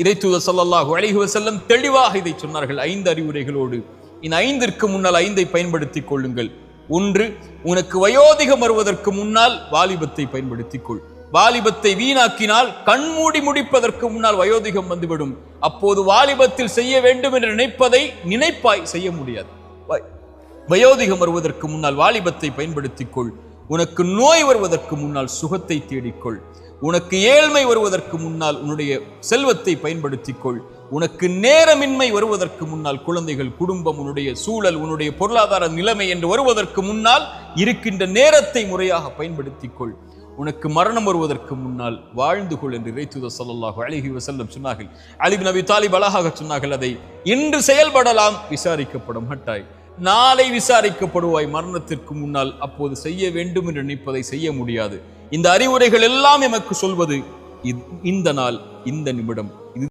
இறைத்தூதர் ஸல்லல்லாஹு அலைஹி வஸல்லம் தெளிவாக இதை சொன்னார்கள் 5 அறிவுரைகளோடு. இந்த 5ற்கு முன்னால் 5ஐ பயன்படுத்திக் கொள்ளுங்கள். 1, உனக்கு வயோதிகம் வருவதற்கு முன்னால் வாலிபத்தை பயன்படுத்திக் கொள். வாலிபத்தை வீணாக்கினால் கண்மூடி முடிப்பதற்கு முன்னால் வயோதிகம் வந்துவிடும். அப்போது வாலிபத்தில் செய்ய வேண்டும் என்று நினைப்பதை நினைப்பாய், செய்ய முடியாது. வயோதிகம் வருவதற்கு முன்னால் வாலிபத்தை பயன்படுத்திக் கொள். உனக்கு நோய் வருவதற்கு முன்னால் சுகத்தை தேடிக்கொள். உனக்கு ஏழ்மை வருவதற்கு முன்னால் உன்னுடைய செல்வத்தை பயன்படுத்திக் கொள். உனக்கு நேரமின்மை வருவதற்கு முன்னால் குழந்தைகள், குடும்பம், உன்னுடைய சூழல், உன்னுடைய பொருளாதார நிலைமை என்று வருவதற்கு முன்னால் இருக்கின்ற நேரத்தை முறையாக பயன்படுத்திக் கொள். உனக்கு மரணம் வருவதற்கு முன்னால் வாழ்ந்து கொள் என்று இறைத்தூதர் ஸல்லல்லாஹு அலைஹி வஸல்லம் சொன்னார்கள். அலி இப்னு அபி தாலிப் அழகாக சொன்னார்கள், அதை இன்று செயல்படலாம், விசாரிக்கப்பட மாட்டாய். நாளை விசாரிக்கப்படுவாய் மரணத்திற்கு முன்னால். அப்போது செய்ய வேண்டும் என்று நினைப்பதை செய்ய முடியாது. இந்த அறிவுரைகள் எல்லாம் எமக்கு சொல்வது இந்த நாள், இந்த நிமிடம்.